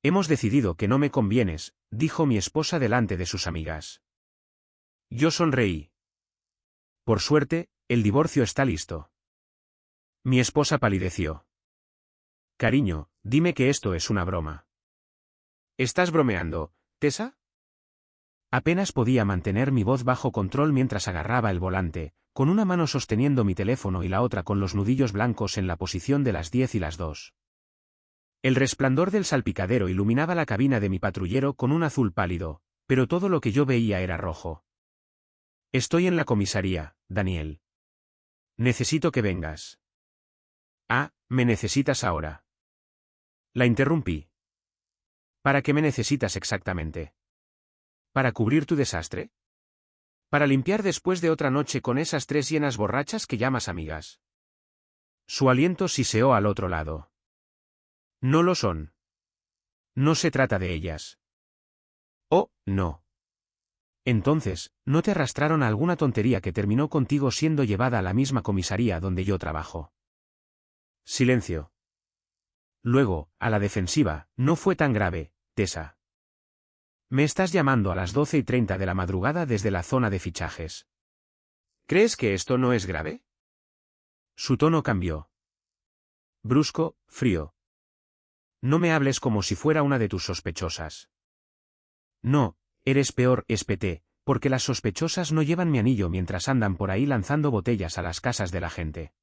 Hemos decidido que no me convienes, dijo mi esposa delante de sus amigas. Yo sonreí. Por suerte, el divorcio está listo. Mi esposa palideció. Cariño, dime que esto es una broma. ¿Estás bromeando, Tessa? Apenas podía mantener mi voz bajo control mientras agarraba el volante, con una mano sosteniendo mi teléfono y la otra con los nudillos blancos en la posición de las 10 y las 2. El resplandor del salpicadero iluminaba la cabina de mi patrullero con un azul pálido, pero todo lo que yo veía era rojo. Estoy en la comisaría, Daniel. Necesito que vengas. Ah, ¿me necesitas ahora? La interrumpí. ¿Para qué me necesitas exactamente? ¿Para cubrir tu desastre? ¿Para limpiar después de otra noche con esas 3 hienas borrachas que llamas amigas? Su aliento siseó al otro lado. No lo son. No se trata de ellas. Oh, no. Entonces, ¿no te arrastraron a alguna tontería que terminó contigo siendo llevada a la misma comisaría donde yo trabajo? Silencio. Luego, a la defensiva, no fue tan grave, Tessa. Me estás llamando a las 12:30 de la madrugada desde la zona de fichajes. ¿Crees que esto no es grave? Su tono cambió. Brusco, frío. No me hables como si fuera una de tus sospechosas. No, eres peor, espeté, porque las sospechosas no llevan mi anillo mientras andan por ahí lanzando botellas a las casas de la gente.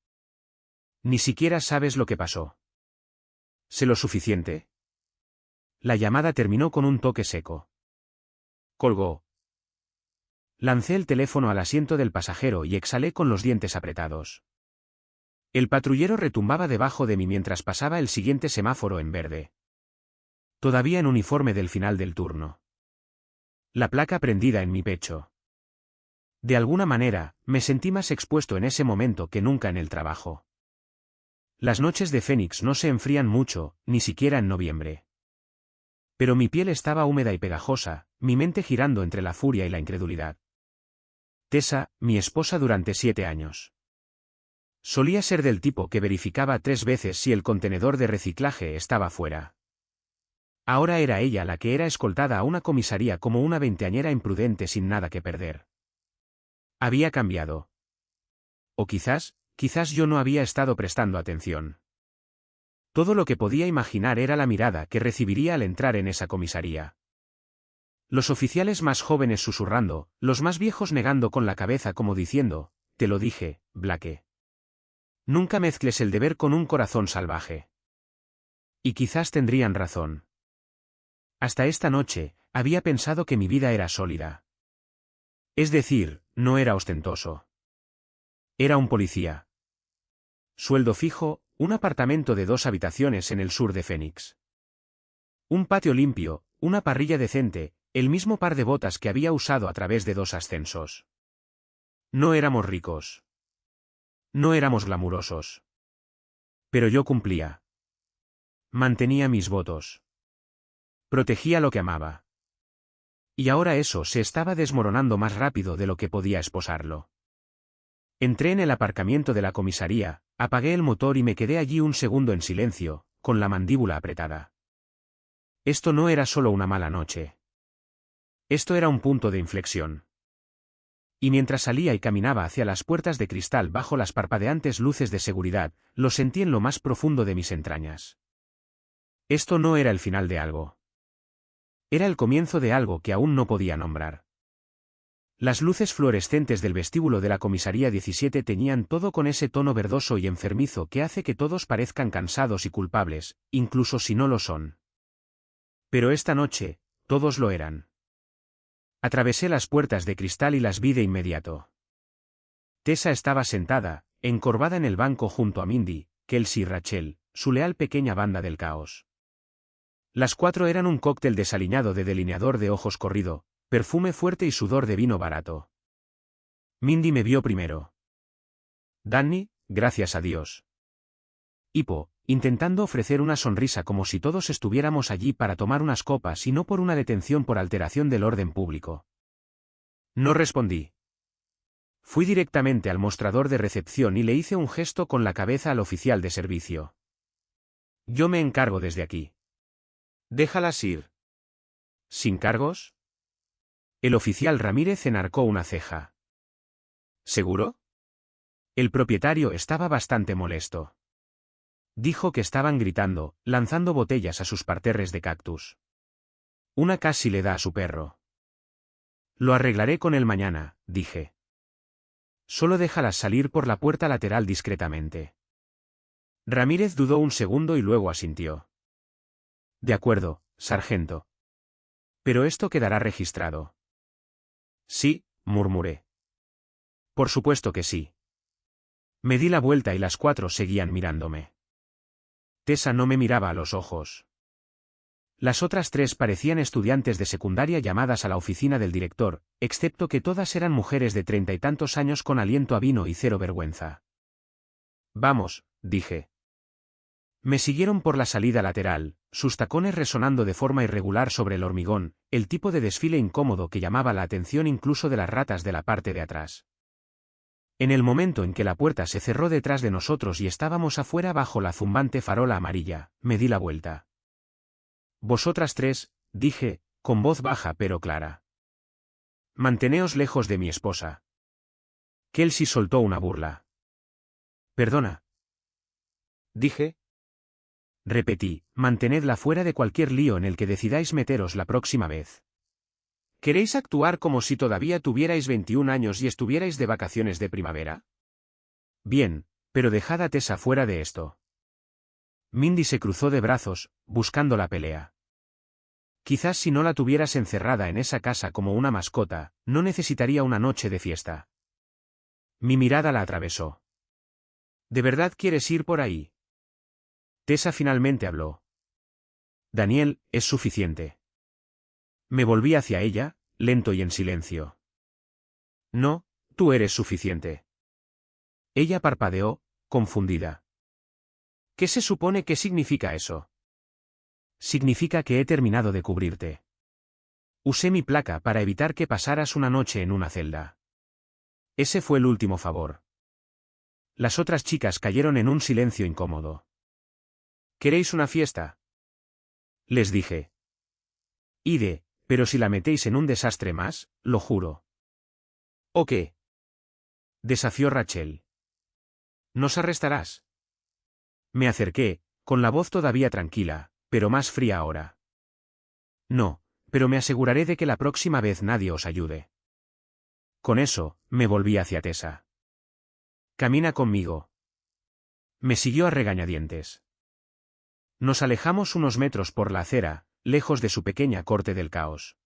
Ni siquiera sabes lo que pasó. ¿Sé lo suficiente? La llamada terminó con un toque seco. Colgó. Lancé el teléfono al asiento del pasajero y exhalé con los dientes apretados. El patrullero retumbaba debajo de mí mientras pasaba el siguiente semáforo en verde. Todavía en uniforme del final del turno. La placa prendida en mi pecho. De alguna manera, me sentí más expuesto en ese momento que nunca en el trabajo. Las noches de Phoenix no se enfrían mucho, ni siquiera en noviembre. Pero mi piel estaba húmeda y pegajosa, mi mente girando entre la furia y la incredulidad. Tessa, mi esposa durante 7 años. Solía ser del tipo que verificaba 3 veces si el contenedor de reciclaje estaba fuera. Ahora era ella la que era escoltada a una comisaría como una veinteañera imprudente sin nada que perder. Había cambiado. O quizás yo no había estado prestando atención. Todo lo que podía imaginar era la mirada que recibiría al entrar en esa comisaría. Los oficiales más jóvenes susurrando, los más viejos negando con la cabeza como diciendo, te lo dije, Blake. Nunca mezcles el deber con un corazón salvaje. Y quizás tendrían razón. Hasta esta noche, había pensado que mi vida era sólida. Es decir, no era ostentoso. Era un policía. Sueldo fijo, un apartamento de 2 habitaciones en el sur de Phoenix. Un patio limpio, una parrilla decente, el mismo par de botas que había usado a través de 2 ascensos. No éramos ricos. No éramos glamurosos. Pero yo cumplía. Mantenía mis votos. Protegía lo que amaba. Y ahora eso se estaba desmoronando más rápido de lo que podía esposarlo. Entré en el aparcamiento de la comisaría, apagué el motor y me quedé allí un segundo en silencio, con la mandíbula apretada. Esto no era solo una mala noche. Esto era un punto de inflexión. Y mientras salía y caminaba hacia las puertas de cristal bajo las parpadeantes luces de seguridad, lo sentí en lo más profundo de mis entrañas. Esto no era el final de algo. Era el comienzo de algo que aún no podía nombrar. Las luces fluorescentes del vestíbulo de la comisaría 17 teñían todo con ese tono verdoso y enfermizo que hace que todos parezcan cansados y culpables, incluso si no lo son. Pero esta noche, todos lo eran. Atravesé las puertas de cristal y las vi de inmediato. Tessa estaba sentada, encorvada en el banco junto a Mindy, Kelsey y Rachel, su leal pequeña banda del caos. Las 4 eran un cóctel desaliñado de delineador de ojos corrido, perfume fuerte y sudor de vino barato. Mindy me vio primero. Danny, gracias a Dios. Hipo, intentando ofrecer una sonrisa como si todos estuviéramos allí para tomar unas copas y no por una detención por alteración del orden público. No respondí. Fui directamente al mostrador de recepción y le hice un gesto con la cabeza al oficial de servicio. Yo me encargo desde aquí. Déjalas ir. ¿Sin cargos? El oficial Ramírez enarcó una ceja. ¿Seguro? El propietario estaba bastante molesto. Dijo que estaban gritando, lanzando botellas a sus parterres de cactus. Una casi le da a su perro. Lo arreglaré con él mañana, dije. Solo déjalas salir por la puerta lateral discretamente. Ramírez dudó un segundo y luego asintió. De acuerdo, sargento. Pero esto quedará registrado. Sí, murmuré. Por supuesto que sí. Me di la vuelta y las 4 seguían mirándome. Tessa no me miraba a los ojos. Las otras 3 parecían estudiantes de secundaria llamadas a la oficina del director, excepto que todas eran mujeres de 30 y tantos años con aliento a vino y cero vergüenza. Vamos, dije. Me siguieron por la salida lateral, sus tacones resonando de forma irregular sobre el hormigón, el tipo de desfile incómodo que llamaba la atención incluso de las ratas de la parte de atrás. En el momento en que la puerta se cerró detrás de nosotros y estábamos afuera bajo la zumbante farola amarilla, me di la vuelta. Vosotras 3, dije, con voz baja pero clara. Manteneos lejos de mi esposa. Kelsey soltó una burla. Perdona. Dije. Repetí, mantenedla fuera de cualquier lío en el que decidáis meteros la próxima vez. ¿Queréis actuar como si todavía tuvierais 21 años y estuvierais de vacaciones de primavera? Bien, pero dejad a Tessa fuera de esto. Mindy se cruzó de brazos, buscando la pelea. Quizás si no la tuvieras encerrada en esa casa como una mascota, no necesitaría una noche de fiesta. Mi mirada la atravesó. ¿De verdad quieres ir por ahí? Tessa finalmente habló. Daniel, es suficiente. Me volví hacia ella, lento y en silencio. No, tú eres suficiente. Ella parpadeó, confundida. ¿Qué se supone que significa eso? Significa que he terminado de cubrirte. Usé mi placa para evitar que pasaras una noche en una celda. Ese fue el último favor. Las otras chicas cayeron en un silencio incómodo. ¿Queréis una fiesta? Les dije. Ide, pero si la metéis en un desastre más, lo juro. ¿O qué? Desafió Rachel. ¿Nos arrestarás? Me acerqué, con la voz todavía tranquila, pero más fría ahora. No, pero me aseguraré de que la próxima vez nadie os ayude. Con eso, me volví hacia Tessa. Camina conmigo. Me siguió a regañadientes. Nos alejamos unos metros por la acera, lejos de su pequeña corte del caos.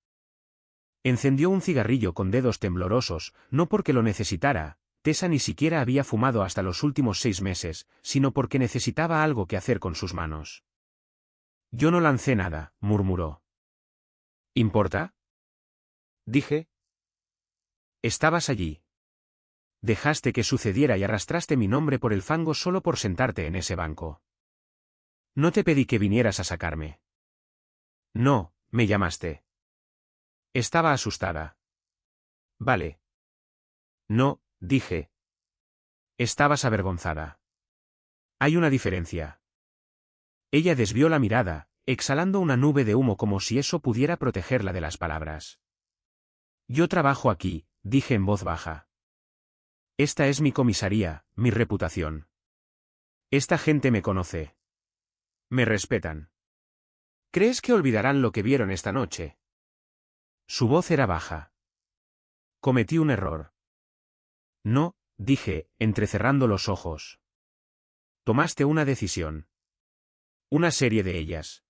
Encendió un cigarrillo con dedos temblorosos, no porque lo necesitara, Tessa ni siquiera había fumado hasta los últimos 6 meses, sino porque necesitaba algo que hacer con sus manos. Yo no lancé nada, murmuró. ¿Importa? Dije. Estabas allí. Dejaste que sucediera y arrastraste mi nombre por el fango solo por sentarte en ese banco. No te pedí que vinieras a sacarme. No, me llamaste. Estaba asustada. Vale. No, dije. Estabas avergonzada. Hay una diferencia. Ella desvió la mirada, exhalando una nube de humo como si eso pudiera protegerla de las palabras. Yo trabajo aquí, dije en voz baja. Esta es mi comisaría, mi reputación. Esta gente me conoce. Me respetan. ¿Crees que olvidarán lo que vieron esta noche? Su voz era baja. Cometí un error. No, dije, entrecerrando los ojos. Tomaste una decisión. Una serie de ellas.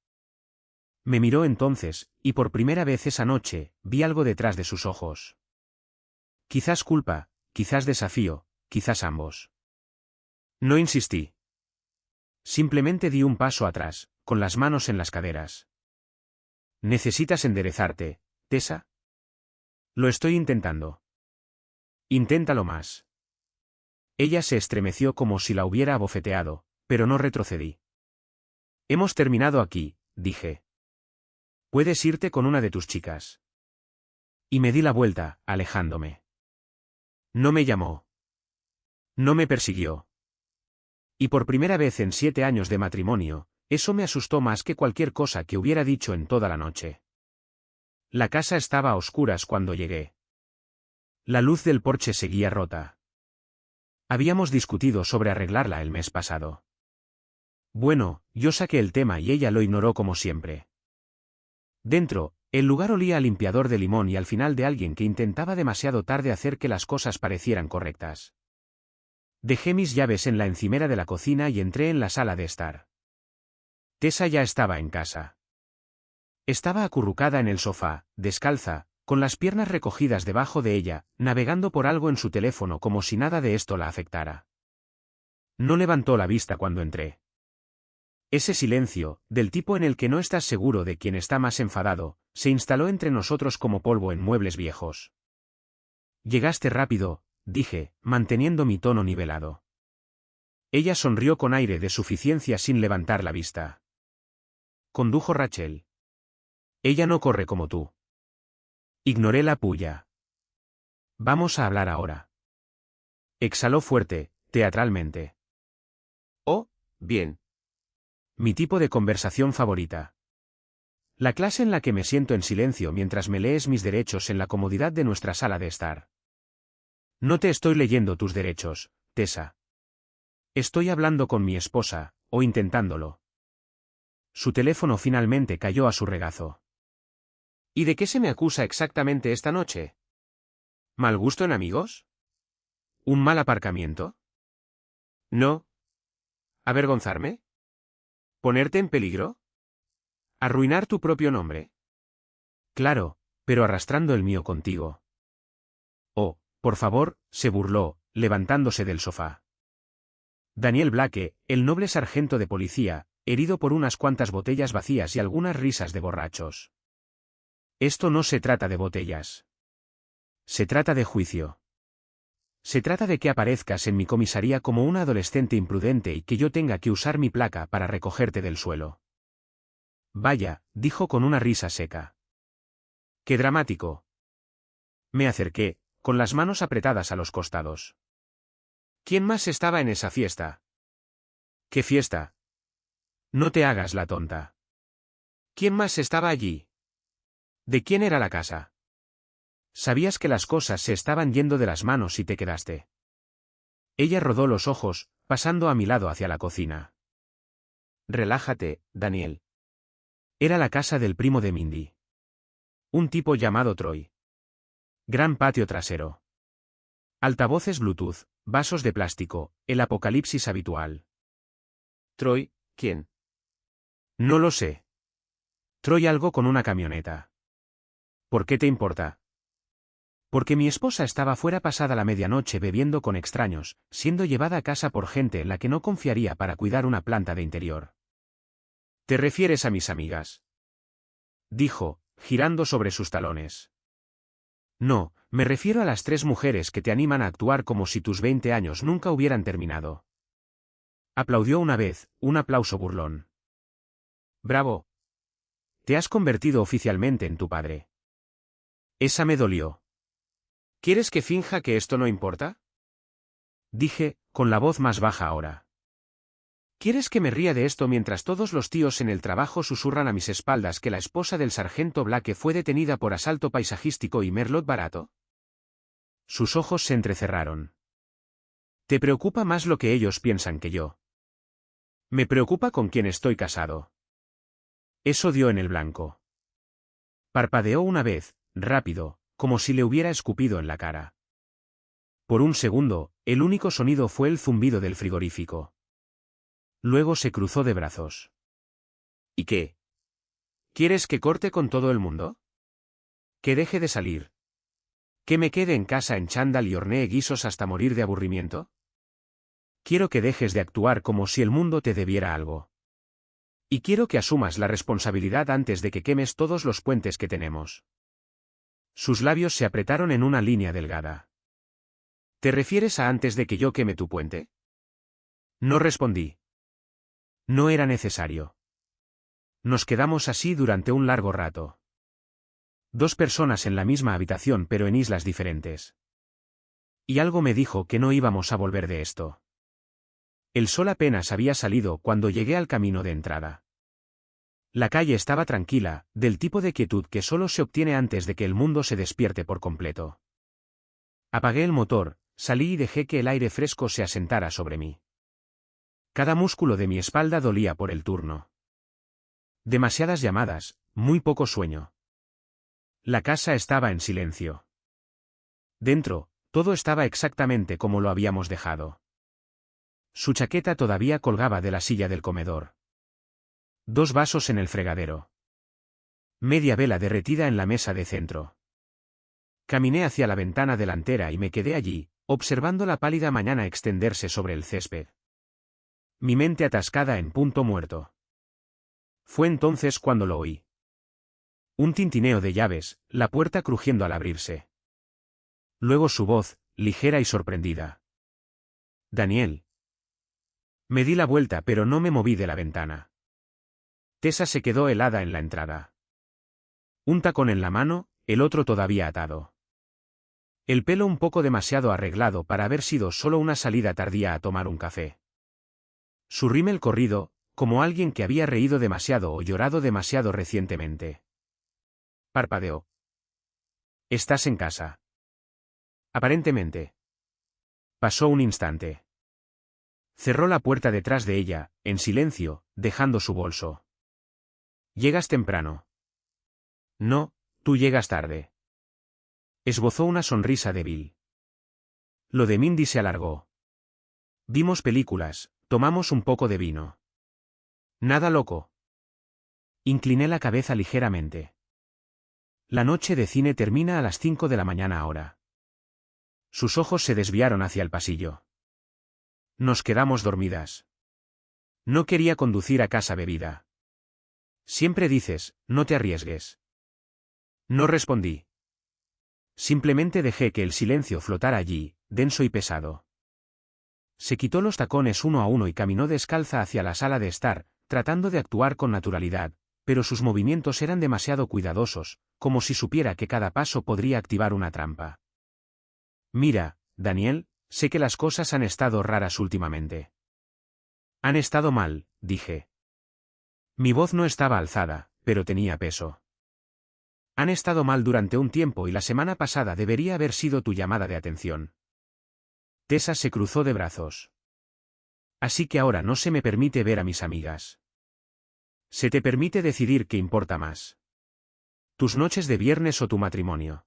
Me miró entonces, y por primera vez esa noche, vi algo detrás de sus ojos. Quizás culpa, quizás desafío, quizás ambos. No insistí. Simplemente di un paso atrás, con las manos en las caderas. ¿Necesitas enderezarte, Tessa? Lo estoy intentando. Inténtalo más. Ella se estremeció como si la hubiera abofeteado, pero no retrocedí. Hemos terminado aquí, dije. Puedes irte con una de tus chicas. Y me di la vuelta, alejándome. No me llamó. No me persiguió. Y por primera vez en 7 años de matrimonio, Eso me asustó más que cualquier cosa que hubiera dicho en toda la noche. La casa estaba a oscuras cuando llegué. La luz del porche seguía rota. Habíamos discutido sobre arreglarla el mes pasado. Bueno, yo saqué el tema y ella lo ignoró como siempre. Dentro, el lugar olía a limpiador de limón y al final de alguien que intentaba demasiado tarde hacer que las cosas parecieran correctas. Dejé mis llaves en la encimera de la cocina y entré en la sala de estar. Tessa ya estaba en casa. Estaba acurrucada en el sofá, descalza, con las piernas recogidas debajo de ella, navegando por algo en su teléfono como si nada de esto la afectara. No levantó la vista cuando entré. Ese silencio, del tipo en el que no estás seguro de quién está más enfadado, se instaló entre nosotros como polvo en muebles viejos. Llegaste rápido, dije, manteniendo mi tono nivelado. Ella sonrió con aire de suficiencia sin levantar la vista. Condujo Rachel. Ella no corre como tú. Ignoré la puya. Vamos a hablar ahora. Exhaló fuerte, teatralmente. Oh, bien. Mi tipo de conversación favorita. La clase en la que me siento en silencio mientras me lees mis derechos en la comodidad de nuestra sala de estar. No te estoy leyendo tus derechos, Tessa. Estoy hablando con mi esposa, o intentándolo. Su teléfono finalmente cayó a su regazo. ¿Y de qué se me acusa exactamente esta noche? ¿Mal gusto en amigos? ¿Un mal aparcamiento? No. ¿Avergonzarme? ¿Ponerte en peligro? ¿Arruinar tu propio nombre? Claro, pero arrastrando el mío contigo. Oh, por favor, se burló, levantándose del sofá. Daniel Blake, el noble sargento de policía, herido por unas cuantas botellas vacías y algunas risas de borrachos. Esto no se trata de botellas. Se trata de juicio. Se trata de que aparezcas en mi comisaría como una adolescente imprudente y que yo tenga que usar mi placa para recogerte del suelo. Vaya, dijo con una risa seca. ¡Qué dramático! Me acerqué, con las manos apretadas a los costados. ¿Quién más estaba en esa fiesta? ¿Qué fiesta? No te hagas la tonta. ¿Quién más estaba allí? ¿De quién era la casa? Sabías que las cosas se estaban yendo de las manos y te quedaste. Ella rodó los ojos, pasando a mi lado hacia la cocina. Relájate, Daniel. Era la casa del primo de Mindy. Un tipo llamado Troy. Gran patio trasero. Altavoces Bluetooth, vasos de plástico, el apocalipsis habitual. Troy, ¿quién? No lo sé. Troy algo con una camioneta. ¿Por qué te importa? Porque mi esposa estaba fuera pasada la medianoche bebiendo con extraños, siendo llevada a casa por gente en la que no confiaría para cuidar una planta de interior. ¿Te refieres a mis amigas? Dijo, girando sobre sus talones. No, me refiero a las 3 mujeres que te animan a actuar como si tus 20 años nunca hubieran terminado. Aplaudió una vez, un aplauso burlón. Bravo. Te has convertido oficialmente en tu padre. Esa me dolió. ¿Quieres que finja que esto no importa? Dije, con la voz más baja ahora. ¿Quieres que me ría de esto mientras todos los tíos en el trabajo susurran a mis espaldas que la esposa del sargento Blake fue detenida por asalto paisajístico y merlot barato? Sus ojos se entrecerraron. ¿Te preocupa más lo que ellos piensan que yo? Me preocupa con quién estoy casado. Eso dio en el blanco. Parpadeó una vez, rápido, como si le hubiera escupido en la cara. Por un segundo, el único sonido fue el zumbido del frigorífico. Luego se cruzó de brazos. ¿Y qué? ¿Quieres que corte con todo el mundo? ¿Que deje de salir? ¿Que me quede en casa en chándal y hornee guisos hasta morir de aburrimiento? Quiero que dejes de actuar como si el mundo te debiera algo. Y quiero que asumas la responsabilidad antes de que quemes todos los puentes que tenemos. Sus labios se apretaron en una línea delgada. ¿Te refieres a antes de que yo queme tu puente? No respondí. No era necesario. Nos quedamos así durante un largo rato. 2 personas en la misma habitación pero en islas diferentes. Y algo me dijo que no íbamos a volver de esto. El sol apenas había salido cuando llegué al camino de entrada. La calle estaba tranquila, del tipo de quietud que solo se obtiene antes de que el mundo se despierte por completo. Apagué el motor, salí y dejé que el aire fresco se asentara sobre mí. Cada músculo de mi espalda dolía por el turno. Demasiadas llamadas, muy poco sueño. La casa estaba en silencio. Dentro, todo estaba exactamente como lo habíamos dejado. Su chaqueta todavía colgaba de la silla del comedor. 2 vasos en el fregadero. Media vela derretida en la mesa de centro. Caminé hacia la ventana delantera y me quedé allí, observando la pálida mañana extenderse sobre el césped. Mi mente atascada en punto muerto. Fue entonces cuando lo oí. Un tintineo de llaves, la puerta crujiendo al abrirse. Luego su voz, ligera y sorprendida. Daniel. Me di la vuelta pero no me moví de la ventana. Tessa se quedó helada en la entrada. Un tacón en la mano, el otro todavía atado. El pelo un poco demasiado arreglado para haber sido solo una salida tardía a tomar un café. Su rímel corrido, como alguien que había reído demasiado o llorado demasiado recientemente. Parpadeó. ¿Estás en casa? Aparentemente. Pasó un instante. Cerró la puerta detrás de ella, en silencio, dejando su bolso. ¿Llegas temprano? No, tú llegas tarde. Esbozó una sonrisa débil. Lo de Mindy se alargó. Vimos películas, tomamos un poco de vino. Nada loco. Incliné la cabeza ligeramente. La noche de cine termina a las 5 de la mañana ahora. Sus ojos se desviaron hacia el pasillo. Nos quedamos dormidas. No quería conducir a casa bebida. Siempre dices, no te arriesgues. No respondí. Simplemente dejé que el silencio flotara allí, denso y pesado. Se quitó los tacones uno a uno y caminó descalza hacia la sala de estar, tratando de actuar con naturalidad, pero sus movimientos eran demasiado cuidadosos, como si supiera que cada paso podría activar una trampa. Mira, Daniel, sé que las cosas han estado raras últimamente. Han estado mal, dije. Mi voz no estaba alzada, pero tenía peso. Han estado mal durante un tiempo y la semana pasada debería haber sido tu llamada de atención. Tessa se cruzó de brazos. Así que ahora no se me permite ver a mis amigas. Se te permite decidir qué importa más. Tus noches de viernes o tu matrimonio.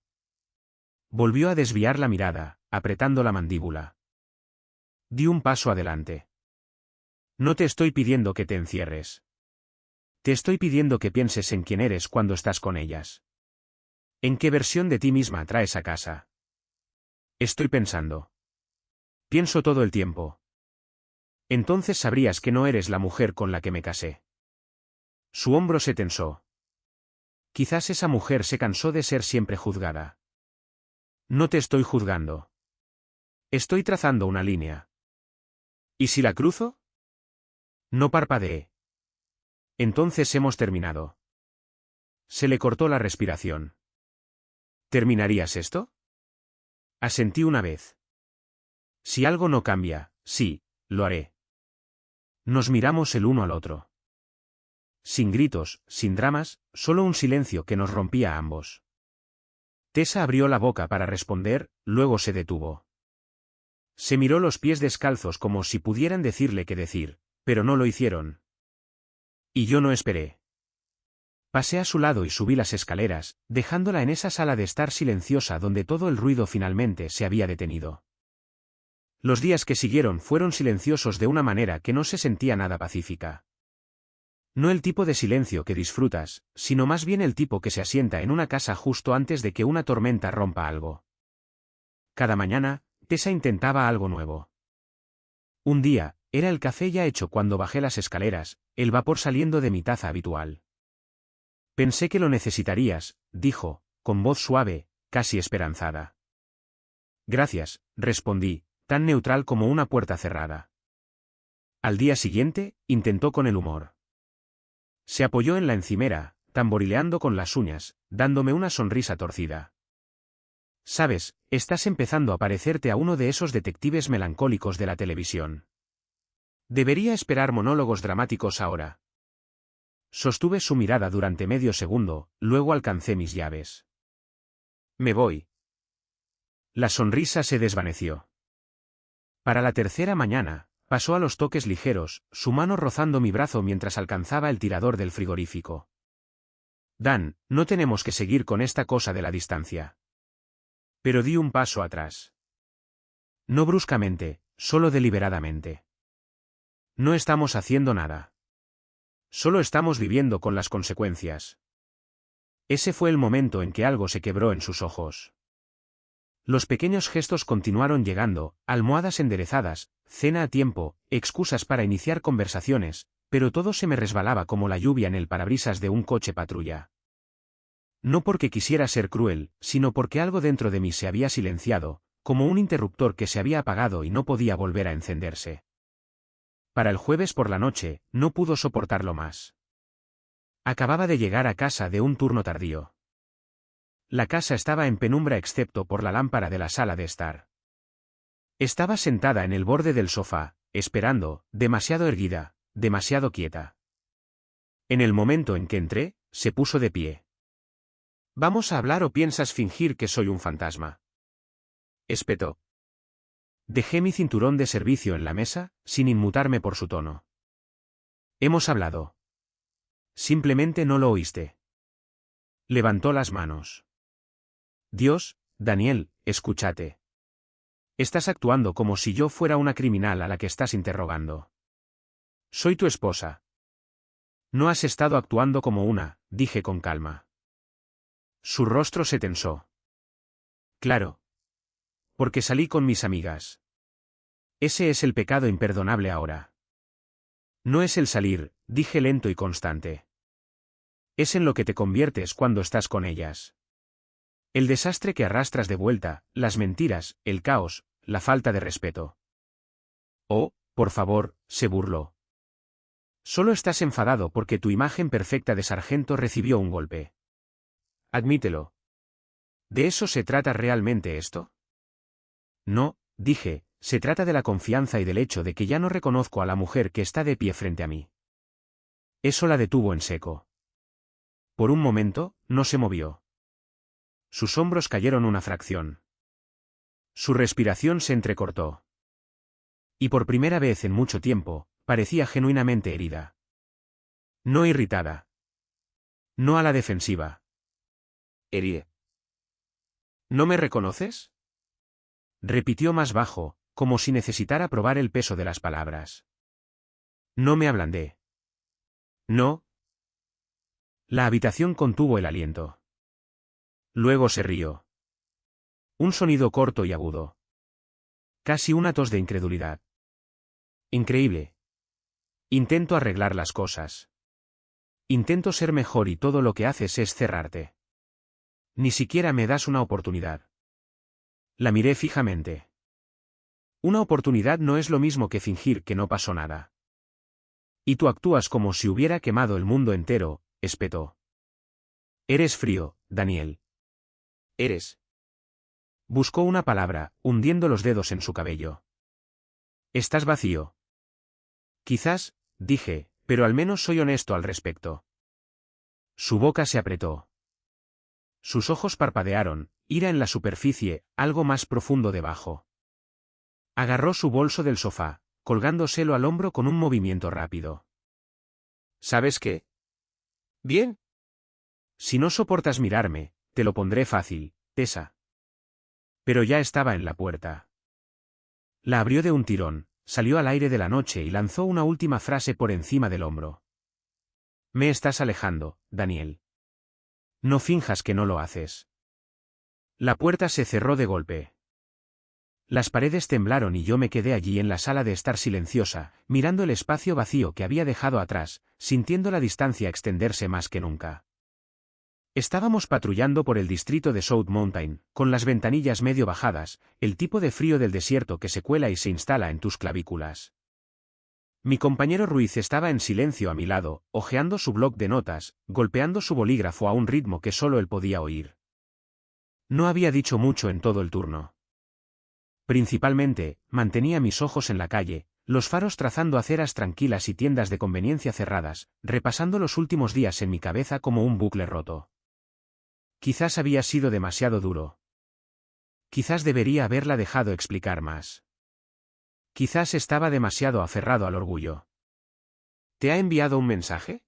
Volvió a desviar la mirada, apretando la mandíbula. Di un paso adelante. No te estoy pidiendo que te encierres. Te estoy pidiendo que pienses en quién eres cuando estás con ellas. ¿En qué versión de ti misma traes a casa? Estoy pensando. Pienso todo el tiempo. Entonces sabrías que no eres la mujer con la que me casé. Su hombro se tensó. Quizás esa mujer se cansó de ser siempre juzgada. No te estoy juzgando. Estoy trazando una línea. ¿Y si la cruzo? No parpadeé. Entonces hemos terminado. Se le cortó la respiración. ¿Terminarías esto? Asentí una vez. Si algo no cambia, sí, lo haré. Nos miramos el uno al otro. Sin gritos, sin dramas, solo un silencio que nos rompía a ambos. Tessa abrió la boca para responder, luego se detuvo. Se miró los pies descalzos como si pudieran decirle qué decir, pero no lo hicieron. Y yo no esperé. Pasé a su lado y subí las escaleras, dejándola en esa sala de estar silenciosa donde todo el ruido finalmente se había detenido. Los días que siguieron fueron silenciosos de una manera que no se sentía nada pacífica. No el tipo de silencio que disfrutas, sino más bien el tipo que se asienta en una casa justo antes de que una tormenta rompa algo. Cada mañana, Tessa intentaba algo nuevo. Un día, era el café ya hecho cuando bajé las escaleras, el vapor saliendo de mi taza habitual. Pensé que lo necesitarías, dijo, con voz suave, casi esperanzada. Gracias, respondí, tan neutral como una puerta cerrada. Al día siguiente, intentó con el humor. Se apoyó en la encimera, tamborileando con las uñas, dándome una sonrisa torcida. Sabes, estás empezando a parecerte a uno de esos detectives melancólicos de la televisión. Debería esperar monólogos dramáticos ahora. Sostuve su mirada durante medio segundo, luego alcancé mis llaves. Me voy. La sonrisa se desvaneció. Para la tercera mañana, pasó a los toques ligeros, su mano rozando mi brazo mientras alcanzaba el tirador del frigorífico. Dan, no tenemos que seguir con esta cosa de la distancia. Pero di un paso atrás. No bruscamente, solo deliberadamente. No estamos haciendo nada. Solo estamos viviendo con las consecuencias. Ese fue el momento en que algo se quebró en sus ojos. Los pequeños gestos continuaron llegando, almohadas enderezadas, cena a tiempo, excusas para iniciar conversaciones, pero todo se me resbalaba como la lluvia en el parabrisas de un coche patrulla. No porque quisiera ser cruel, sino porque algo dentro de mí se había silenciado, como un interruptor que se había apagado y no podía volver a encenderse. Para el jueves por la noche, no pudo soportarlo más. Acababa de llegar a casa de un turno tardío. La casa estaba en penumbra excepto por la lámpara de la sala de estar. Estaba sentada en el borde del sofá, esperando, demasiado erguida, demasiado quieta. En el momento en que entré, se puso de pie. ¿Vamos a hablar o piensas fingir que soy un fantasma? Espetó. Dejé mi cinturón de servicio en la mesa, sin inmutarme por su tono. Hemos hablado. Simplemente no lo oíste. Levantó las manos. Dios, Daniel, escúchate. Estás actuando como si yo fuera una criminal a la que estás interrogando. Soy tu esposa. No has estado actuando como una, dije con calma. Su rostro se tensó. Claro. Porque salí con mis amigas. Ese es el pecado imperdonable ahora. No es el salir, dije lento y constante. Es en lo que te conviertes cuando estás con ellas. El desastre que arrastras de vuelta, las mentiras, el caos, la falta de respeto. Oh, por favor, se burló. Solo estás enfadado porque tu imagen perfecta de sargento recibió un golpe. Admítelo. ¿De eso se trata realmente esto? No, dije, se trata de la confianza y del hecho de que ya no reconozco a la mujer que está de pie frente a mí. Eso la detuvo en seco. Por un momento, no se movió. Sus hombros cayeron una fracción. Su respiración se entrecortó. Y por primera vez en mucho tiempo, parecía genuinamente herida. No irritada. No a la defensiva. Herie. ¿No me reconoces? Repitió más bajo, como si necesitara probar el peso de las palabras. No me ablandé. No. La habitación contuvo el aliento. Luego se rió. Un sonido corto y agudo. Casi una tos de incredulidad. Increíble. Intento arreglar las cosas. Intento ser mejor y todo lo que haces es cerrarte. Ni siquiera me das una oportunidad. La miré fijamente. Una oportunidad no es lo mismo que fingir que no pasó nada. Y tú actúas como si hubiera quemado el mundo entero, espetó. Eres frío, Daniel. Eres. Buscó una palabra, hundiendo los dedos en su cabello. Estás vacío. Quizás, dije, pero al menos soy honesto al respecto. Su boca se apretó. Sus ojos parpadearon, ira en la superficie, algo más profundo debajo. Agarró su bolso del sofá, colgándoselo al hombro con un movimiento rápido. ¿Sabes qué? Bien. Si no soportas mirarme, te lo pondré fácil, Tessa. Pero ya estaba en la puerta. La abrió de un tirón, salió al aire de la noche y lanzó una última frase por encima del hombro. Me estás alejando, Daniel. No finjas que no lo haces. La puerta se cerró de golpe. Las paredes temblaron y yo me quedé allí en la sala de estar silenciosa, mirando el espacio vacío que había dejado atrás, sintiendo la distancia extenderse más que nunca. Estábamos patrullando por el distrito de South Mountain, con las ventanillas medio bajadas, el tipo de frío del desierto que se cuela y se instala en tus clavículas. Mi compañero Ruiz estaba en silencio a mi lado, hojeando su bloc de notas, golpeando su bolígrafo a un ritmo que solo él podía oír. No había dicho mucho en todo el turno. Principalmente, mantenía mis ojos en la calle, Los faros trazando aceras tranquilas y tiendas de conveniencia cerradas, repasando los últimos días en mi cabeza como un bucle roto. Quizás había sido demasiado duro. Quizás debería haberla dejado explicar más. Quizás estaba demasiado aferrado al orgullo. ¿Te ha enviado un mensaje?,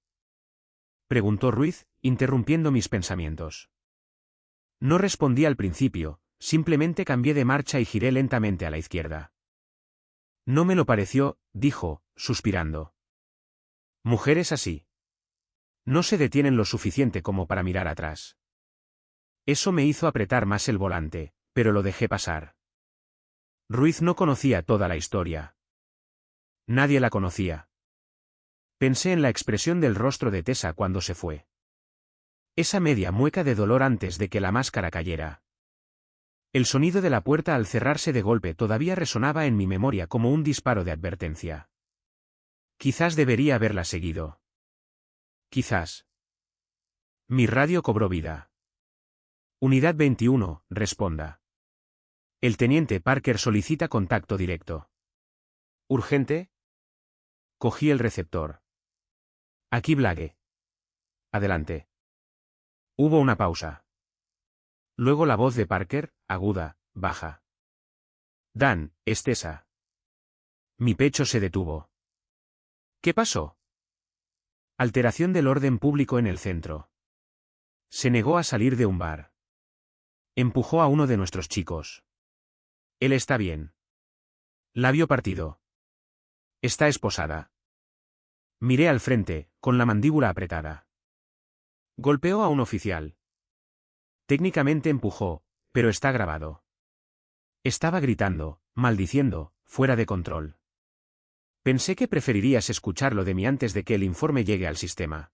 preguntó Ruiz, interrumpiendo mis pensamientos. No respondí al principio, simplemente cambié de marcha y giré lentamente a la izquierda. No me lo pareció, dijo, suspirando. Mujeres así. No se detienen lo suficiente como para mirar atrás. Eso me hizo apretar más el volante, pero lo dejé pasar. Ruiz no conocía toda la historia. Nadie la conocía. Pensé en la expresión del rostro de Tessa cuando se fue. Esa media mueca de dolor antes de que la máscara cayera. El sonido de la puerta al cerrarse de golpe todavía resonaba en mi memoria como un disparo de advertencia. Quizás debería haberla seguido. Quizás. Mi radio cobró vida. Unidad 21, responda. El teniente Parker solicita contacto directo. ¿Urgente? Cogí el receptor. Aquí Blake. Adelante. Hubo una pausa. Luego la voz de Parker, aguda, baja. Dan, es Tessa. Mi pecho se detuvo. ¿Qué pasó? Alteración del orden público en el centro. Se negó a salir de un bar. Empujó a uno de nuestros chicos. Él está bien. Labio partido. Está esposada. Miré al frente, con la mandíbula apretada. Golpeó a un oficial. Técnicamente empujó, pero está grabado. Estaba gritando, maldiciendo, fuera de control. Pensé que preferirías escucharlo de mí antes de que el informe llegue al sistema.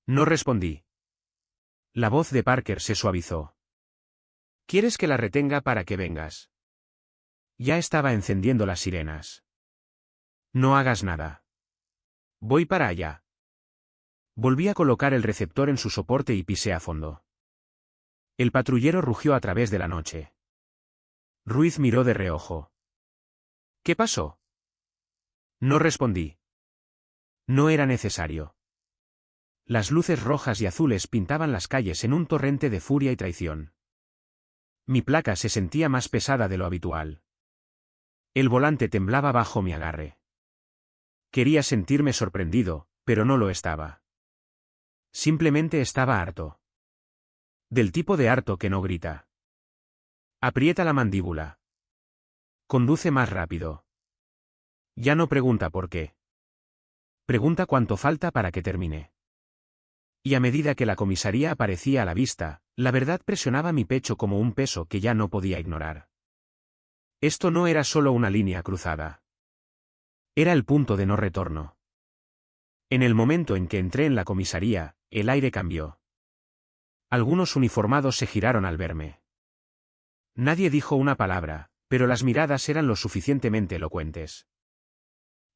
No respondí. La voz de Parker se suavizó. ¿Quieres que la retenga para que vengas? Ya estaba encendiendo las sirenas. No hagas nada. Voy para allá. Volví a colocar el receptor en su soporte y pisé a fondo. El patrullero rugió a través de la noche. Ruiz miró de reojo. ¿Qué pasó? No respondí. No era necesario. Las luces rojas y azules pintaban las calles en un torrente de furia y traición. Mi placa se sentía más pesada de lo habitual. El volante temblaba bajo mi agarre. Quería sentirme sorprendido, pero no lo estaba. Simplemente estaba harto. Del tipo de harto que no grita. Aprieta la mandíbula. Conduce más rápido. Ya no pregunta por qué. Pregunta cuánto falta para que termine. Y a medida que la comisaría aparecía a la vista, la verdad presionaba mi pecho como un peso que ya no podía ignorar. Esto no era solo una línea cruzada. Era el punto de no retorno. En el momento en que entré en la comisaría, el aire cambió. Algunos uniformados se giraron al verme. Nadie dijo una palabra, pero las miradas eran lo suficientemente elocuentes.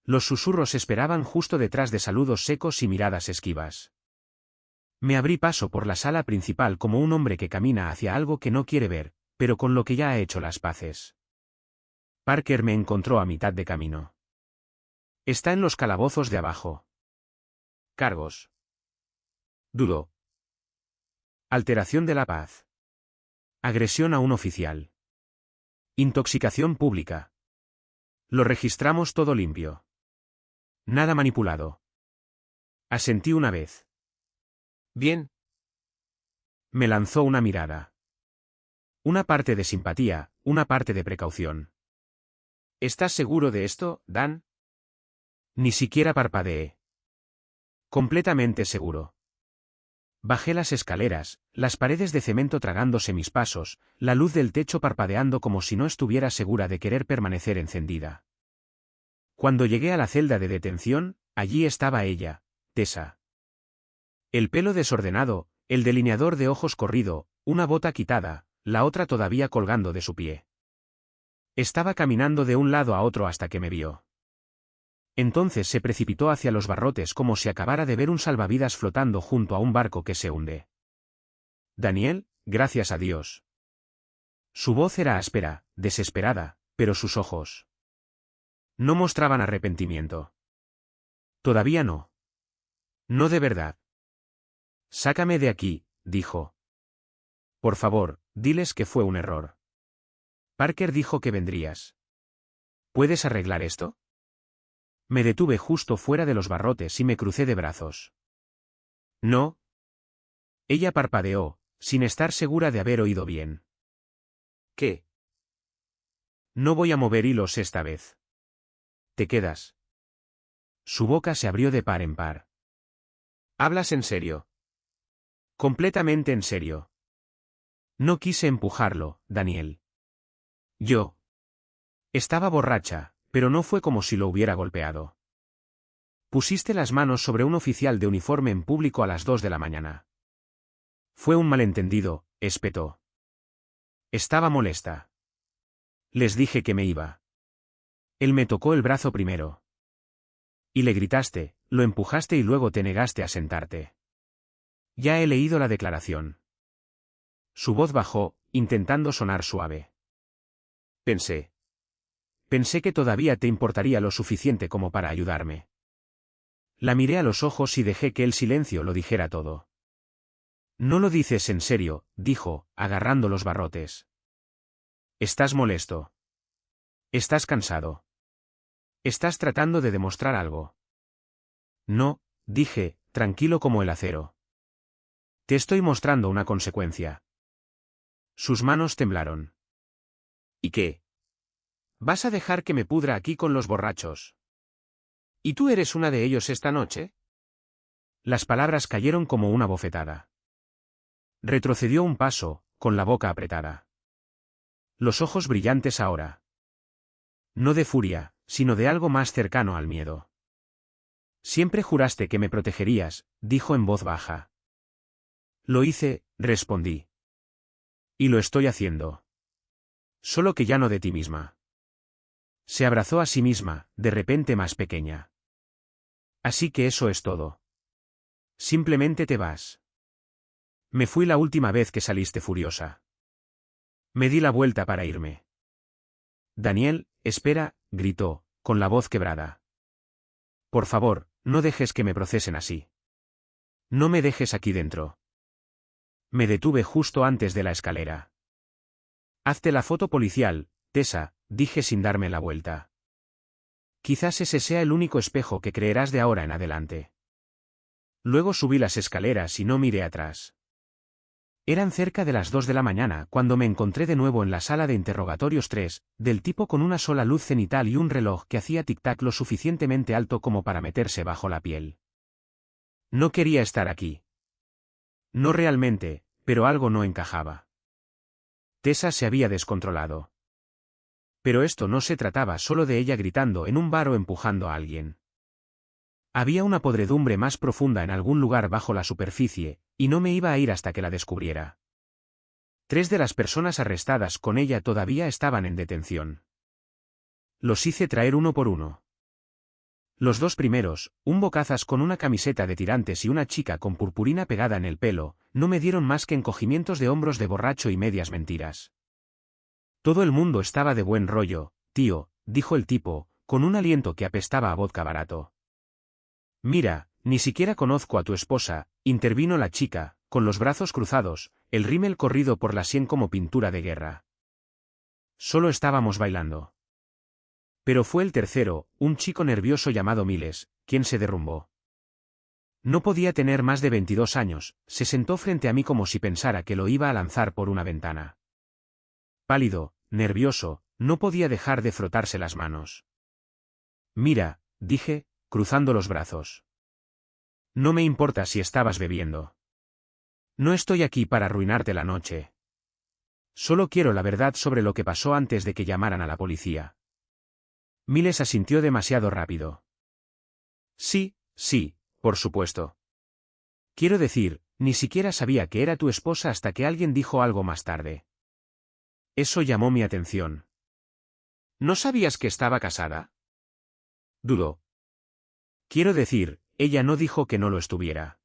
Los susurros esperaban justo detrás de saludos secos y miradas esquivas. Me abrí paso por la sala principal como un hombre que camina hacia algo que no quiere ver, pero con lo que ya ha hecho las paces. Parker me encontró a mitad de camino. Está en los calabozos de abajo. Cargos. Dudó. Alteración de la paz. Agresión a un oficial. Intoxicación pública. Lo registramos todo limpio. Nada manipulado. Asentí una vez. Bien. Me lanzó una mirada. Una parte de simpatía, una parte de precaución. ¿Estás seguro de esto, Dan? Ni siquiera parpadeé. Completamente seguro. Bajé las escaleras, las paredes de cemento tragándose mis pasos, la luz del techo parpadeando como si no estuviera segura de querer permanecer encendida. Cuando llegué a la celda de detención, allí estaba ella, Tessa. El pelo desordenado, el delineador de ojos corrido, una bota quitada, la otra todavía colgando de su pie. Estaba caminando de un lado a otro hasta que me vio. Entonces se precipitó hacia los barrotes como si acabara de ver un salvavidas flotando junto a un barco que se hunde. Daniel, gracias a Dios. Su voz era áspera, desesperada, pero sus ojos. No mostraban arrepentimiento. Todavía no. No de verdad. Sácame de aquí, dijo. Por favor, diles que fue un error. Parker dijo que vendrías. ¿Puedes arreglar esto? Me detuve justo fuera de los barrotes y me crucé de brazos. No. Ella parpadeó, sin estar segura de haber oído bien. ¿Qué? No voy a mover hilos esta vez. ¿Te quedas? Su boca se abrió de par en par. ¿Hablas en serio? Completamente en serio. No quise empujarlo, Daniel. Yo. Estaba borracha, pero no fue como si lo hubiera golpeado. Pusiste las manos sobre un oficial de uniforme en público a las 2 de la mañana. Fue un malentendido, espetó. Estaba molesta. Les dije que me iba. Él me tocó el brazo primero. Y le gritaste, lo empujaste y luego te negaste a sentarte. Ya he leído la declaración. Su voz bajó, intentando sonar suave. Pensé que todavía te importaría lo suficiente como para ayudarme. La miré a los ojos y dejé que el silencio lo dijera todo. No lo dices en serio, dijo, agarrando los barrotes. Estás molesto. Estás cansado. Estás tratando de demostrar algo. No, dije, tranquilo como el acero. Te estoy mostrando una consecuencia. Sus manos temblaron. ¿Y qué? ¿Vas a dejar que me pudra aquí con los borrachos? ¿Y tú eres una de ellos esta noche? Las palabras cayeron como una bofetada. Retrocedió un paso, con la boca apretada. Los ojos brillantes ahora. No de furia, sino de algo más cercano al miedo. Siempre juraste que me protegerías, dijo en voz baja. Lo hice, respondí. Y lo estoy haciendo. Solo que ya no de ti misma. Se abrazó a sí misma, de repente más pequeña. Así que eso es todo. Simplemente te vas. Me fui la última vez que saliste furiosa. Me di la vuelta para irme. Daniel, espera, gritó, con la voz quebrada. Por favor, no dejes que me procesen así. No me dejes aquí dentro. Me detuve justo antes de la escalera. Hazte la foto policial, Tessa, dije sin darme la vuelta. Quizás ese sea el único espejo que creerás de ahora en adelante. Luego subí las escaleras y no miré atrás. Eran cerca de las 2 de la mañana cuando me encontré de nuevo en la sala de interrogatorios 3, del tipo con una sola luz cenital y un reloj que hacía tic-tac lo suficientemente alto como para meterse bajo la piel. No quería estar aquí. No realmente, pero algo no encajaba. Tessa se había descontrolado. Pero esto no se trataba solo de ella gritando en un bar o empujando a alguien. Había una podredumbre más profunda en algún lugar bajo la superficie, y no me iba a ir hasta que la descubriera. 3 de las personas arrestadas con ella todavía estaban en detención. Los hice traer uno por uno. Los 2 primeros, un bocazas con una camiseta de tirantes y una chica con purpurina pegada en el pelo, no me dieron más que encogimientos de hombros de borracho y medias mentiras. Todo el mundo estaba de buen rollo, tío, dijo el tipo, con un aliento que apestaba a vodka barato. Mira, ni siquiera conozco a tu esposa, intervino la chica, con los brazos cruzados, el rímel corrido por la sien como pintura de guerra. Solo estábamos bailando. Pero fue el tercero, un chico nervioso llamado Miles, quien se derrumbó. No podía tener más de 22 años, se sentó frente a mí como si pensara que lo iba a lanzar por una ventana. Pálido, nervioso, no podía dejar de frotarse las manos. Mira, dije, cruzando los brazos. No me importa si estabas bebiendo. No estoy aquí para arruinarte la noche. Solo quiero la verdad sobre lo que pasó antes de que llamaran a la policía. Miles asintió demasiado rápido. Sí, por supuesto. Quiero decir, ni siquiera sabía que era tu esposa hasta que alguien dijo algo más tarde. Eso llamó mi atención. ¿No sabías que estaba casada? Dudó. Quiero decir, ella no dijo que no lo estuviera.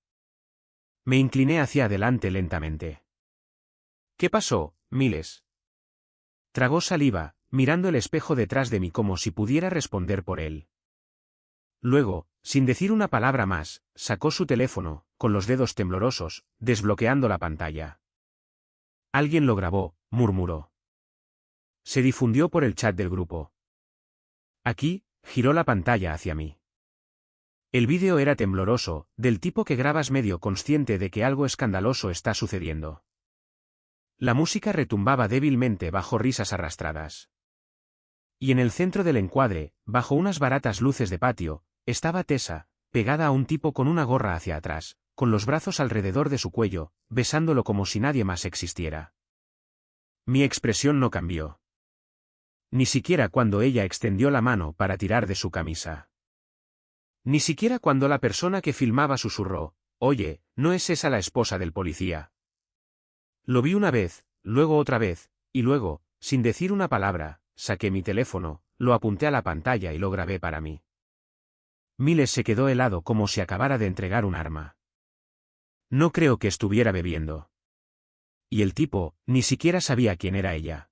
Me incliné hacia adelante lentamente. ¿Qué pasó, Miles? Tragó saliva, mirando el espejo detrás de mí como si pudiera responder por él. Luego, sin decir una palabra más, sacó su teléfono, con los dedos temblorosos, desbloqueando la pantalla. Alguien lo grabó, murmuró. Se difundió por el chat del grupo. Aquí, giró la pantalla hacia mí. El vídeo era tembloroso, del tipo que grabas medio consciente de que algo escandaloso está sucediendo. La música retumbaba débilmente bajo risas arrastradas. Y en el centro del encuadre, bajo unas baratas luces de patio, estaba Tessa, pegada a un tipo con una gorra hacia atrás, con los brazos alrededor de su cuello, besándolo como si nadie más existiera. Mi expresión no cambió. Ni siquiera cuando ella extendió la mano para tirar de su camisa. Ni siquiera cuando la persona que filmaba susurró: «Oye, ¿no es esa la esposa del policía?». Lo vi una vez, luego otra vez, y luego, sin decir una palabra, saqué mi teléfono, lo apunté a la pantalla y lo grabé para mí. Miles se quedó helado como si acabara de entregar un arma. No creo que estuviera bebiendo. Y el tipo, ni siquiera sabía quién era ella.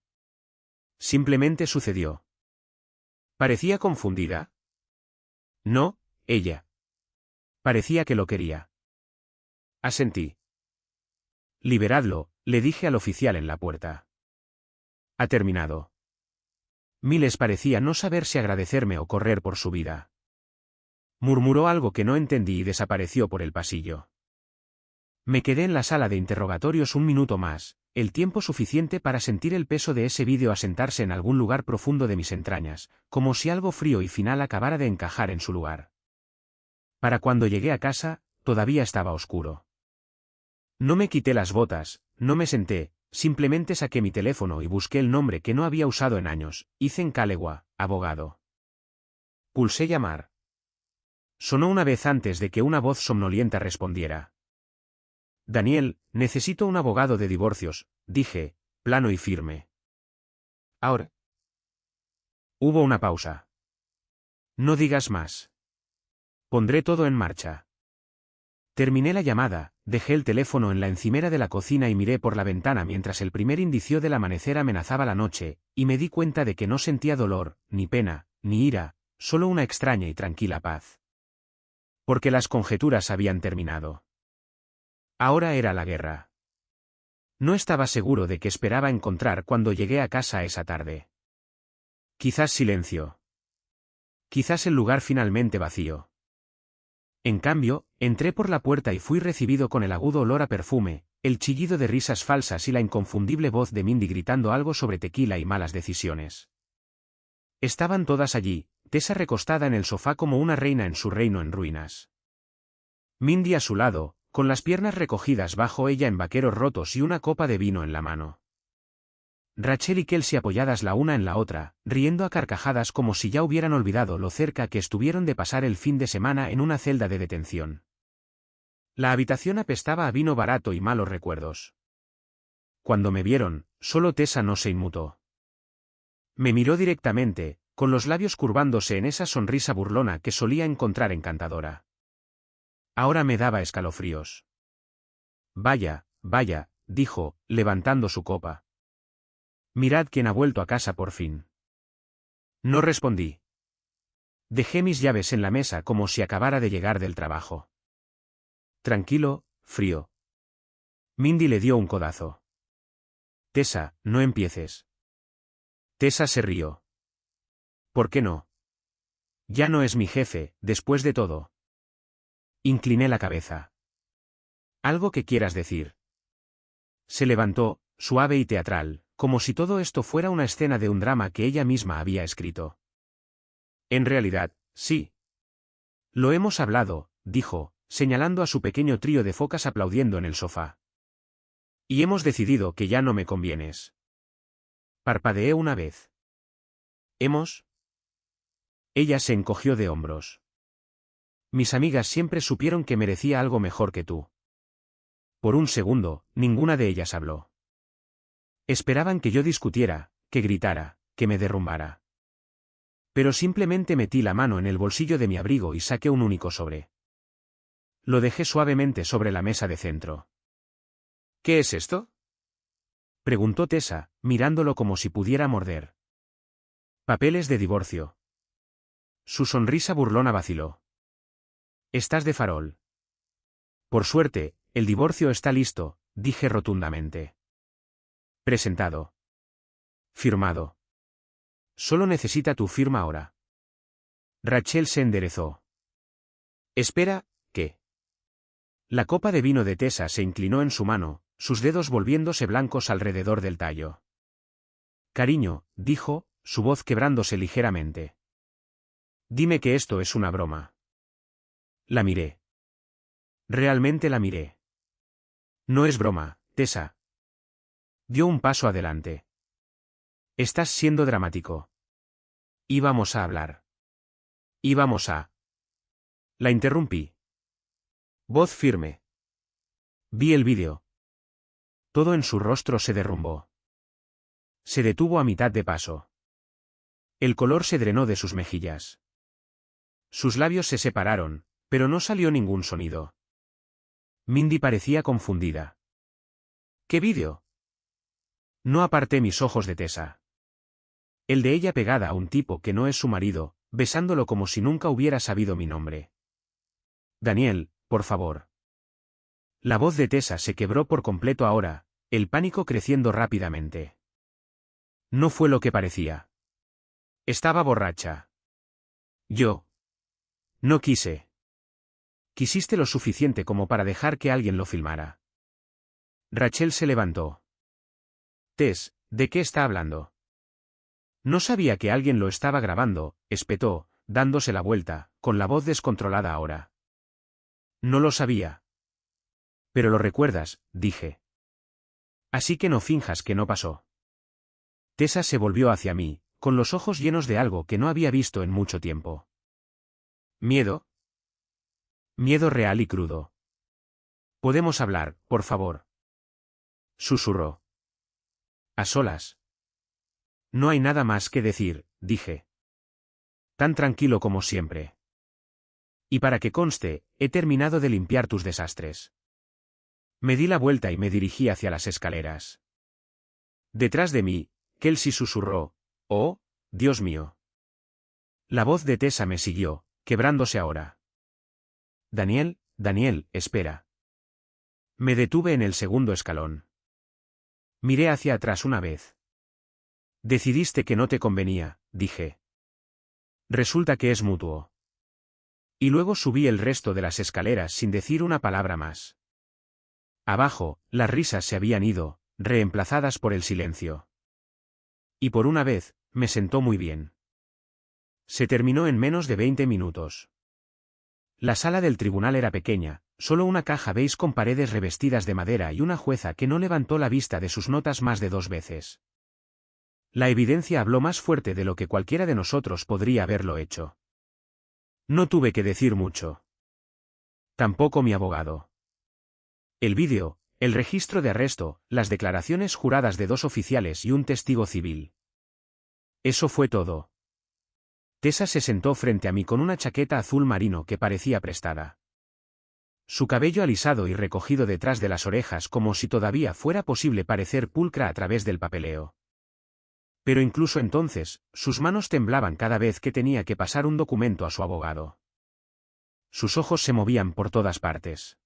Simplemente sucedió. ¿Parecía confundida? No, ella. Parecía que lo quería. Asentí. Liberadlo, le dije al oficial en la puerta. Ha terminado. Miles parecía no saber si agradecerme o correr por su vida. Murmuró algo que no entendí y desapareció por el pasillo. Me quedé en la sala de interrogatorios un minuto más, el tiempo suficiente para sentir el peso de ese vídeo asentarse en algún lugar profundo de mis entrañas, como si algo frío y final acabara de encajar en su lugar. Para cuando llegué a casa, todavía estaba oscuro. No me quité las botas, no me senté, simplemente saqué mi teléfono y busqué el nombre que no había usado en años: Ethan Callewa, abogado. Pulsé llamar. Sonó una vez antes de que una voz somnolienta respondiera. Daniel, necesito un abogado de divorcios, dije, plano y firme. Ahora. Hubo una pausa. No digas más. Pondré todo en marcha. Terminé la llamada, dejé el teléfono en la encimera de la cocina y miré por la ventana mientras el primer indicio del amanecer amenazaba la noche, y me di cuenta de que no sentía dolor, ni pena, ni ira, solo una extraña y tranquila paz. Porque las conjeturas habían terminado. Ahora era la guerra. No estaba seguro de qué esperaba encontrar cuando llegué a casa esa tarde. Quizás silencio. Quizás el lugar finalmente vacío. En cambio, entré por la puerta y fui recibido con el agudo olor a perfume, el chillido de risas falsas y la inconfundible voz de Mindy gritando algo sobre tequila y malas decisiones. Estaban todas allí, Tessa recostada en el sofá como una reina en su reino en ruinas. Mindy a su lado, con las piernas recogidas bajo ella en vaqueros rotos y una copa de vino en la mano. Rachel y Kelsey apoyadas la una en la otra, riendo a carcajadas como si ya hubieran olvidado lo cerca que estuvieron de pasar el fin de semana en una celda de detención. La habitación apestaba a vino barato y malos recuerdos. Cuando me vieron, solo Tessa no se inmutó. Me miró directamente, con los labios curvándose en esa sonrisa burlona que solía encontrar encantadora. Ahora me daba escalofríos. Vaya, vaya, dijo, levantando su copa. Mirad quién ha vuelto a casa por fin. No respondí. Dejé mis llaves en la mesa como si acabara de llegar del trabajo. Tranquilo, frío. Mindy le dio un codazo. Tessa, no empieces. Tessa se rió. ¿Por qué no? Ya no es mi jefe, después de todo. Incliné la cabeza. ¿Algo que quieras decir? Se levantó, suave y teatral, como si todo esto fuera una escena de un drama que ella misma había escrito. En realidad, sí. Lo hemos hablado, dijo, señalando a su pequeño trío de focas aplaudiendo en el sofá. Y hemos decidido que ya no me convienes. Parpadeé una vez. ¿Hemos? Ella se encogió de hombros. Mis amigas siempre supieron que merecía algo mejor que tú. Por un segundo, ninguna de ellas habló. Esperaban que yo discutiera, que gritara, que me derrumbara. Pero simplemente metí la mano en el bolsillo de mi abrigo y saqué un único sobre. Lo dejé suavemente sobre la mesa de centro. ¿Qué es esto?, preguntó Tessa, mirándolo como si pudiera morder. Papeles de divorcio. Su sonrisa burlona vaciló. Estás de farol. Por suerte, el divorcio está listo, dije rotundamente. Presentado. Firmado. Solo necesita tu firma ahora. Rachel se enderezó. Espera, ¿qué? La copa de vino de Tessa se inclinó en su mano, sus dedos volviéndose blancos alrededor del tallo. Cariño, dijo, su voz quebrándose ligeramente. Dime que esto es una broma. La miré. Realmente la miré. No es broma, Tessa. Dio un paso adelante. Estás siendo dramático. Íbamos a hablar. Íbamos a... La interrumpí. Voz firme. Vi el vídeo. Todo en su rostro se derrumbó. Se detuvo a mitad de paso. El color se drenó de sus mejillas. Sus labios se separaron, pero no salió ningún sonido. Mindy parecía confundida. ¿Qué vídeo? No aparté mis ojos de Tessa. El de ella pegada a un tipo que no es su marido, besándolo como si nunca hubiera sabido mi nombre. Daniel, por favor. La voz de Tessa se quebró por completo ahora, el pánico creciendo rápidamente. No fue lo que parecía. Estaba borracha. Yo. No quise. Quisiste lo suficiente como para dejar que alguien lo filmara. Rachel se levantó. Tess, ¿de qué está hablando? No sabía que alguien lo estaba grabando, espetó, dándose la vuelta, con la voz descontrolada ahora. No lo sabía. Pero lo recuerdas, dije. Así que no finjas que no pasó. Tessa se volvió hacia mí, con los ojos llenos de algo que no había visto en mucho tiempo. ¿Miedo? Miedo real y crudo. ¿Podemos hablar, por favor? Susurró. A solas. No hay nada más que decir, dije. Tan tranquilo como siempre. Y para que conste, he terminado de limpiar tus desastres. Me di la vuelta y me dirigí hacia las escaleras. Detrás de mí, Kelsey susurró, «Oh, Dios mío». La voz de Tessa me siguió, quebrándose ahora. Daniel, Daniel, espera. Me detuve en el segundo escalón. Miré hacia atrás una vez. Decidiste que no te convenía, dije. Resulta que es mutuo. Y luego subí el resto de las escaleras sin decir una palabra más. Abajo, las risas se habían ido, reemplazadas por el silencio. Y por una vez, me sentó muy bien. Se terminó en menos de 20 minutos. La sala del tribunal era pequeña, solo una caja beige con paredes revestidas de madera y una jueza que no levantó la vista de sus notas más de 2 veces. La evidencia habló más fuerte de lo que cualquiera de nosotros podría haberlo hecho. No tuve que decir mucho. Tampoco mi abogado. El vídeo, el registro de arresto, las declaraciones juradas de 2 oficiales y un testigo civil. Eso fue todo. Tessa se sentó frente a mí con una chaqueta azul marino que parecía prestada. Su cabello alisado y recogido detrás de las orejas como si todavía fuera posible parecer pulcra a través del papeleo. Pero incluso entonces, sus manos temblaban cada vez que tenía que pasar un documento a su abogado. Sus ojos se movían por todas partes.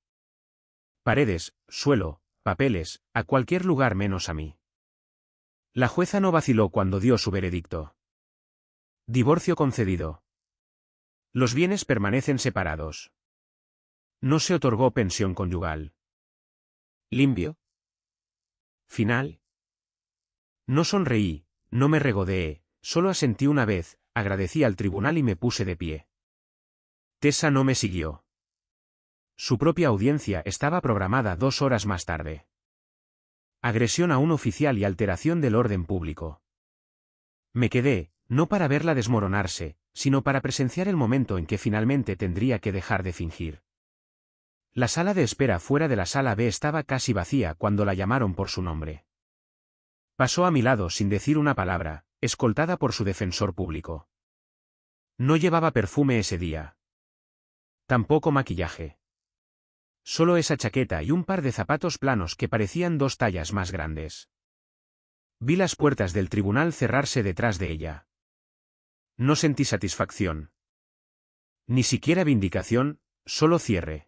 Paredes, suelo, papeles, a cualquier lugar menos a mí. La jueza no vaciló cuando dio su veredicto. Divorcio concedido. Los bienes permanecen separados. No se otorgó pensión conyugal. ¿Limpio? ¿Final? No sonreí, no me regodeé, solo asentí una vez, agradecí al tribunal y me puse de pie. Tessa no me siguió. Su propia audiencia estaba programada 2 horas más tarde. Agresión a un oficial y alteración del orden público. Me quedé, no para verla desmoronarse, sino para presenciar el momento en que finalmente tendría que dejar de fingir. La sala de espera fuera de la sala B estaba casi vacía cuando la llamaron por su nombre. Pasó a mi lado sin decir una palabra, escoltada por su defensor público. No llevaba perfume ese día. Tampoco maquillaje. Solo esa chaqueta y un par de zapatos planos que parecían 2 tallas más grandes. Vi las puertas del tribunal cerrarse detrás de ella. No sentí satisfacción. Ni siquiera vindicación, solo cierre.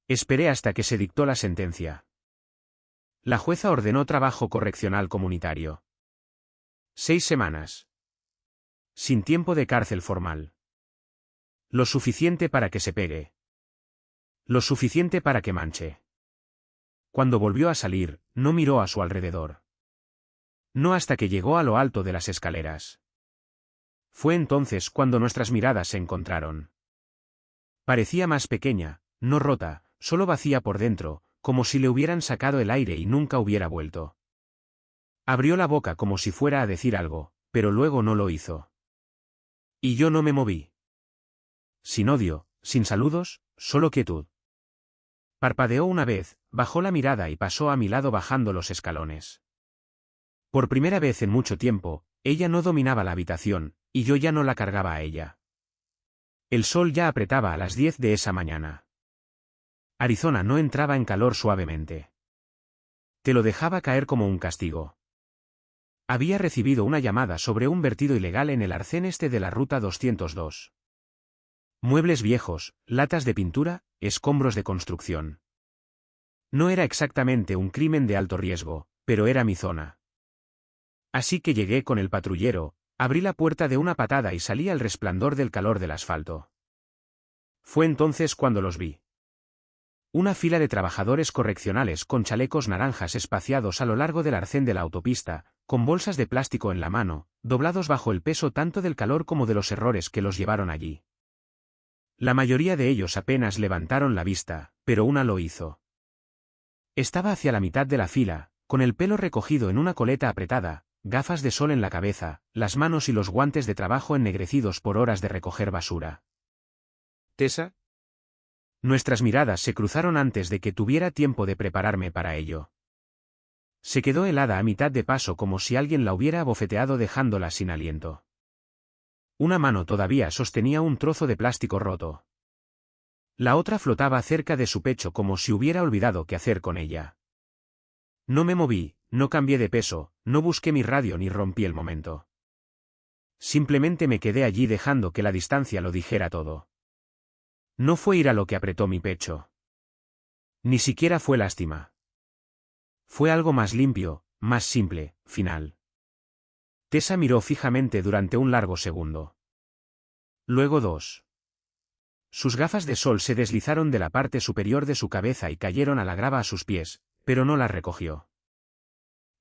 Esperé hasta que se dictó la sentencia. La jueza ordenó trabajo correccional comunitario. 6 semanas. Sin tiempo de cárcel formal. Lo suficiente para que se pegue. Lo suficiente para que manche. Cuando volvió a salir, no miró a su alrededor. No hasta que llegó a lo alto de las escaleras. Fue entonces cuando nuestras miradas se encontraron. Parecía más pequeña, no rota, solo vacía por dentro, como si le hubieran sacado el aire y nunca hubiera vuelto. Abrió la boca como si fuera a decir algo, pero luego no lo hizo. Y yo no me moví. Sin odio, sin saludos, solo quietud. Parpadeó una vez, bajó la mirada y pasó a mi lado bajando los escalones. Por primera vez en mucho tiempo, ella no dominaba la habitación, y yo ya no la cargaba a ella. El sol ya apretaba a las 10 de esa mañana. Arizona no entraba en calor suavemente. Te lo dejaba caer como un castigo. Había recibido una llamada sobre un vertido ilegal en el arcén este de la ruta 202. Muebles viejos, latas de pintura, escombros de construcción. No era exactamente un crimen de alto riesgo, pero era mi zona. Así que llegué con el patrullero, abrí la puerta de una patada y salí al resplandor del calor del asfalto. Fue entonces cuando los vi. Una fila de trabajadores correccionales con chalecos naranjas espaciados a lo largo del arcén de la autopista, con bolsas de plástico en la mano, doblados bajo el peso tanto del calor como de los errores que los llevaron allí. La mayoría de ellos apenas levantaron la vista, pero una lo hizo. Estaba hacia la mitad de la fila, con el pelo recogido en una coleta apretada, gafas de sol en la cabeza, las manos y los guantes de trabajo ennegrecidos por horas de recoger basura. ¿Tessa? Nuestras miradas se cruzaron antes de que tuviera tiempo de prepararme para ello. Se quedó helada a mitad de paso como si alguien la hubiera abofeteado dejándola sin aliento. Una mano todavía sostenía un trozo de plástico roto. La otra flotaba cerca de su pecho como si hubiera olvidado qué hacer con ella. No me moví, no cambié de peso, no busqué mi radio ni rompí el momento. Simplemente me quedé allí dejando que la distancia lo dijera todo. No fue ira lo que apretó mi pecho. Ni siquiera fue lástima. Fue algo más limpio, más simple, final. Tessa miró fijamente durante un largo segundo. Luego 2. Sus gafas de sol se deslizaron de la parte superior de su cabeza y cayeron a la grava a sus pies, pero no las recogió.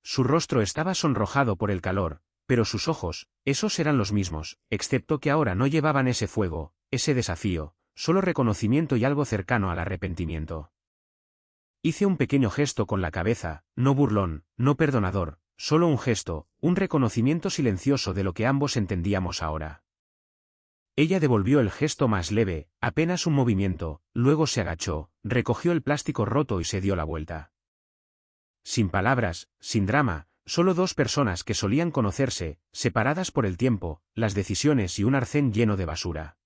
Su rostro estaba sonrojado por el calor, pero sus ojos, esos eran los mismos, excepto que ahora no llevaban ese fuego, ese desafío, solo reconocimiento y algo cercano al arrepentimiento. Hice un pequeño gesto con la cabeza, no burlón, no perdonador, solo un gesto, un reconocimiento silencioso de lo que ambos entendíamos ahora. Ella devolvió el gesto más leve, apenas un movimiento, luego se agachó, recogió el plástico roto y se dio la vuelta. Sin palabras, sin drama, solo dos personas que solían conocerse, separadas por el tiempo, las decisiones y un arcén lleno de basura.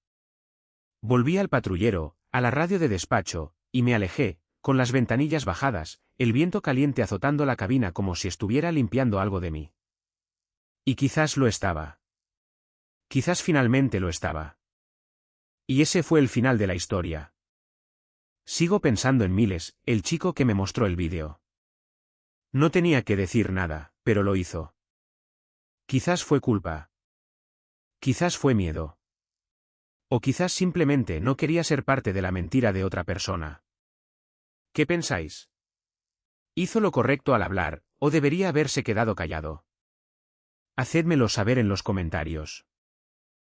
Volví al patrullero, a la radio de despacho, y me alejé, con las ventanillas bajadas, el viento caliente azotando la cabina como si estuviera limpiando algo de mí. Y quizás lo estaba. Quizás finalmente lo estaba. Y ese fue el final de la historia. Sigo pensando en Miles, el chico que me mostró el vídeo. No tenía que decir nada, pero lo hizo. Quizás fue culpa. Quizás fue miedo. O quizás simplemente no quería ser parte de la mentira de otra persona. ¿Qué pensáis? ¿Hizo lo correcto al hablar, o debería haberse quedado callado? Hacédmelo saber en los comentarios.